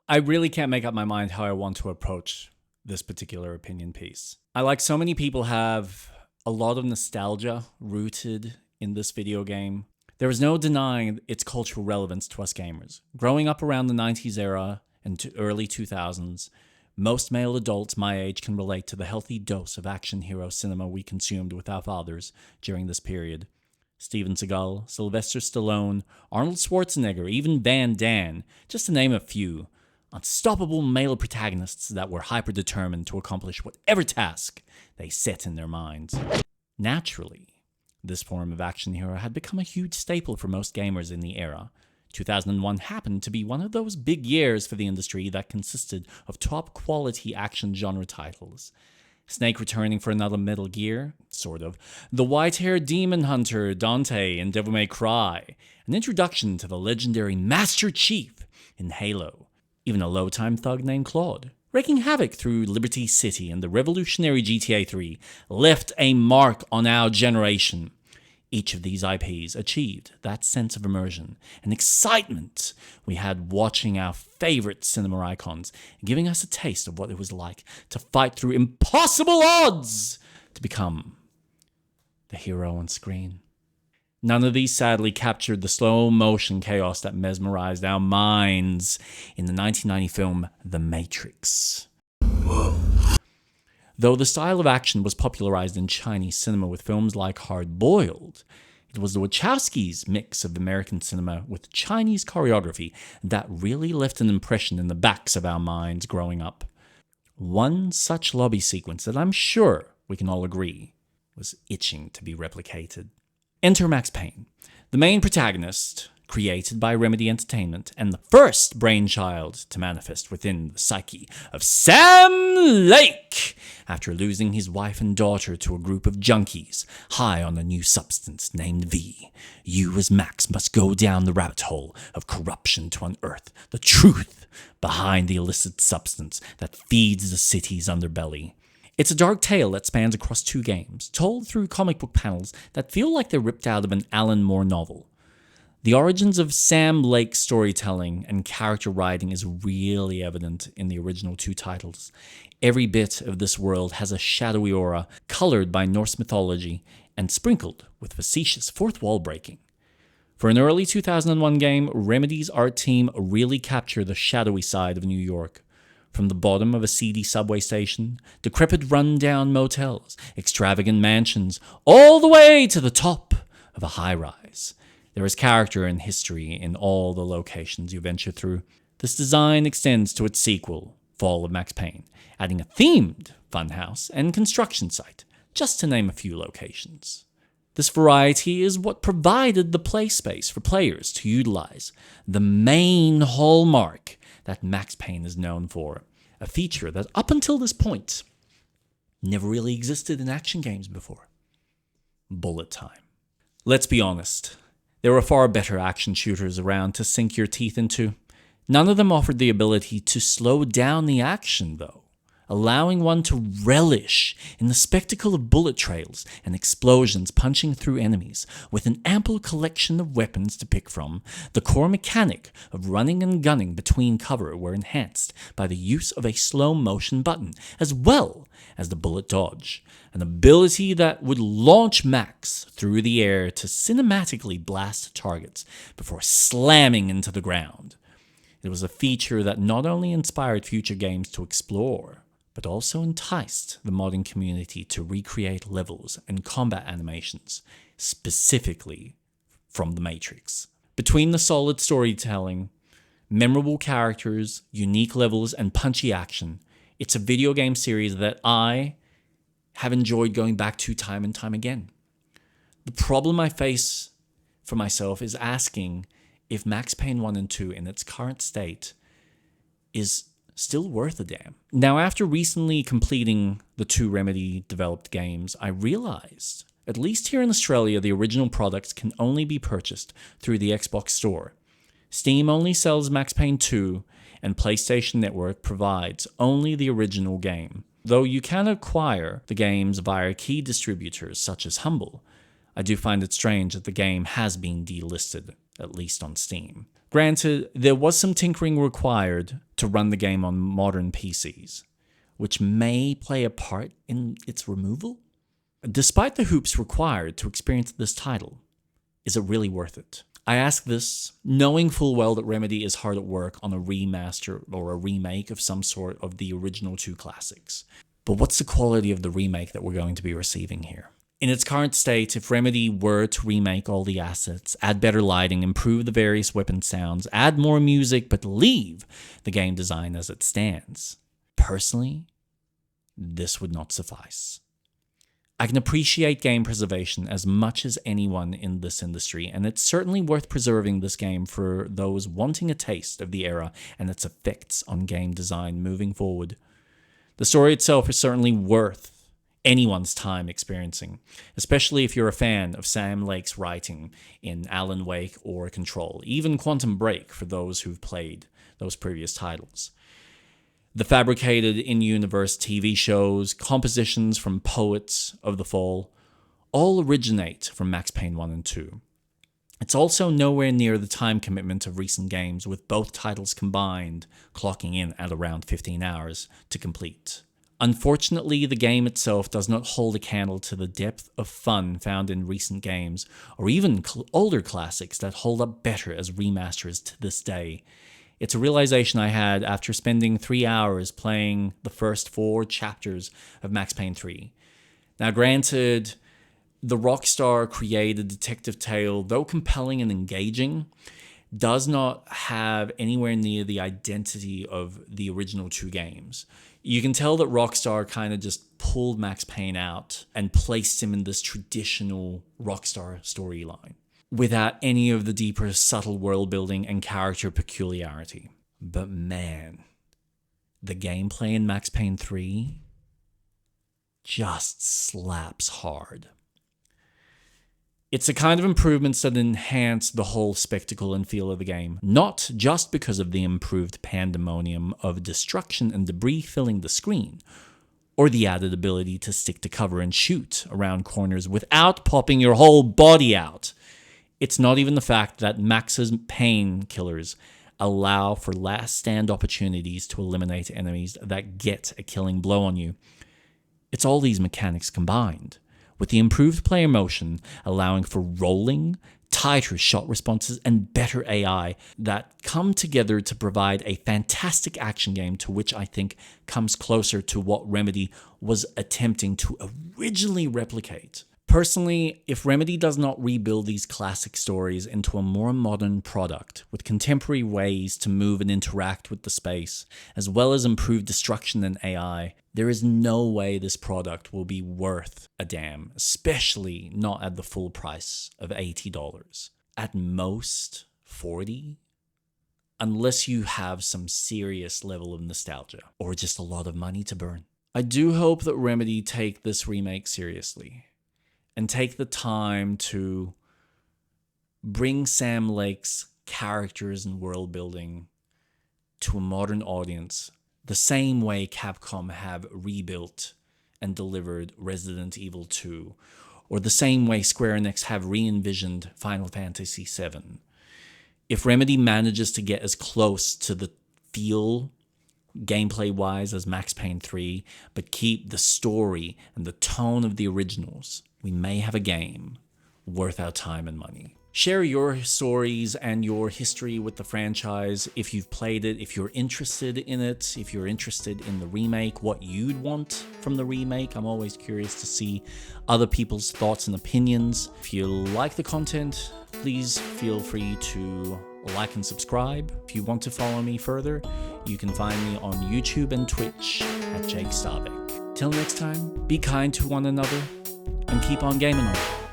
I really can't make up my mind how I want to approach this particular opinion piece. Like so many people, have a lot of nostalgia rooted in this video game. There is no denying its cultural relevance to us gamers. Growing up around the 90s era and to early 2000s, most male adults my age can relate to the healthy dose of action hero cinema we consumed with our fathers during this period. Steven Seagal, Sylvester Stallone, Arnold Schwarzenegger, even Van Damme, just to name a few. Unstoppable male protagonists that were hyper-determined to accomplish whatever task they set in their minds. Naturally, this form of action hero had become a huge staple for most gamers in the era. 2001 happened to be one of those big years for the industry that consisted of top-quality action genre titles. Snake returning for another Metal Gear, sort of. The white-haired demon hunter Dante in Devil May Cry. An introduction to the legendary Master Chief in Halo. Even a low-time thug named Claude, wreaking havoc through Liberty City and the revolutionary GTA 3, left a mark on our generation. Each of these IPs achieved that sense of immersion and excitement we had watching our favorite cinema icons, giving us a taste of what it was like to fight through impossible odds to become the hero on screen. None of these sadly captured the slow-motion chaos that mesmerized our minds in the 1990 film The Matrix. Though the style of action was popularized in Chinese cinema with films like Hard Boiled, it was the Wachowskis' mix of American cinema with Chinese choreography that really left an impression in the backs of our minds growing up. One such lobby sequence that I'm sure we can all agree was itching to be replicated. Enter Max Payne, the main protagonist, created by Remedy Entertainment, and the first brainchild to manifest within the psyche of Sam Lake after losing his wife and daughter to a group of junkies high on a new substance named V. You as Max must go down the rabbit hole of corruption to unearth the truth behind the illicit substance that feeds the city's underbelly. It's a dark tale that spans across 2 games, told through comic book panels that feel like they're ripped out of an Alan Moore novel. The origins of Sam Lake's storytelling and character writing is really evident in the original 2 titles. Every bit of this world has a shadowy aura, colored by Norse mythology, and sprinkled with facetious fourth wall breaking. For an early 2001 game, Remedy's art team really captured the shadowy side of New York. From the bottom of a seedy subway station, decrepit rundown motels, extravagant mansions, all the way to the top of a high-rise. There is character and history in all the locations you venture through. This design extends to its sequel, Fall of Max Payne, adding a themed funhouse and construction site, just to name a few locations. This variety is what provided the play space for players to utilize, the main hallmark that Max Payne is known for, a feature that up until this point never really existed in action games before. Bullet time. Let's be honest, there were far better action shooters around to sink your teeth into. None of them offered the ability to slow down the action, though, allowing one to relish in the spectacle of bullet trails and explosions punching through enemies. With an ample collection of weapons to pick from, the core mechanic of running and gunning between cover were enhanced by the use of a slow-motion button, as well as the bullet dodge, an ability that would launch Max through the air to cinematically blast targets before slamming into the ground. It was a feature that not only inspired future games to explore, but also enticed the modding community to recreate levels and combat animations, specifically from The Matrix. Between the solid storytelling, memorable characters, unique levels, and punchy action, it's a video game series that I have enjoyed going back to time and time again. The problem I face for myself is asking if Max Payne 1 and 2 in its current state is still worth a damn. Now, after recently completing the 2 Remedy-developed games, I realized, at least here in Australia, the original products can only be purchased through the Xbox Store. Steam only sells Max Payne 2, and PlayStation Network provides only the original game. Though you can acquire the games via key distributors such as Humble, I do find it strange that the game has been delisted, at least on Steam. Granted, there was some tinkering required to run the game on modern PCs, which may play a part in its removal. Despite the hoops required to experience this title, is it really worth it? I ask this knowing full well that Remedy is hard at work on a remaster or a remake of some sort of the original two classics. But what's the quality of the remake that we're going to be receiving here? In its current state, if Remedy were to remake all the assets, add better lighting, improve the various weapon sounds, add more music, but leave the game design as it stands, personally, this would not suffice. I can appreciate game preservation as much as anyone in this industry, and it's certainly worth preserving this game for those wanting a taste of the era and its effects on game design moving forward. The story itself is certainly worth anyone's time experiencing, especially if you're a fan of Sam Lake's writing in Alan Wake or Control, even Quantum Break for those who've played those previous titles. The fabricated in-universe TV shows, compositions from poets of the fall, all originate from Max Payne 1 and 2. It's also nowhere near the time commitment of recent games, with both titles combined clocking in at around 15 hours to complete. Unfortunately, the game itself does not hold a candle to the depth of fun found in recent games, or even older classics that hold up better as remasters to this day. It's a realization I had after spending 3 hours playing the first 4 chapters of Max Payne 3. Now granted, the Rockstar created detective tale, though compelling and engaging, does not have anywhere near the identity of the original 2 games. You can tell that Rockstar kind of just pulled Max Payne out and placed him in this traditional Rockstar storyline, without any of the deeper, subtle world building and character peculiarity. But man, the gameplay in Max Payne 3 just slaps hard. It's the kind of improvements that enhance the whole spectacle and feel of the game, not just because of the improved pandemonium of destruction and debris filling the screen, or the added ability to stick to cover and shoot around corners without popping your whole body out. It's not even the fact that Max's Payne killers allow for last stand opportunities to eliminate enemies that get a killing blow on you. It's all these mechanics combined, with the improved player motion allowing for rolling, tighter shot responses, and better AI that come together to provide a fantastic action game to which I think comes closer to what Remedy was attempting to originally replicate. Personally, if Remedy does not rebuild these classic stories into a more modern product with contemporary ways to move and interact with the space, as well as improved destruction and AI, there is no way this product will be worth a damn, especially not at the full price of $80. At most, $40? Unless you have some serious level of nostalgia, or just a lot of money to burn. I do hope that Remedy take this remake seriously, and take the time to bring Sam Lake's characters and world building to a modern audience, the same way Capcom have rebuilt and delivered Resident Evil 2, or the same way Square Enix have re-envisioned Final Fantasy VII. If Remedy manages to get as close to the feel gameplay-wise as Max Payne 3, but keep the story and the tone of the originals, we may have a game worth our time and money. Share your stories and your history with the franchise if you've played it, if you're interested in it, if you're interested in the remake, what you'd want from the remake. I'm always curious to see other people's thoughts and opinions. If you like the content, please feel free to like and subscribe. If you want to follow me further, you can find me on YouTube and Twitch at Jake Starbeck. Till next time, be kind to one another and keep on gaming on.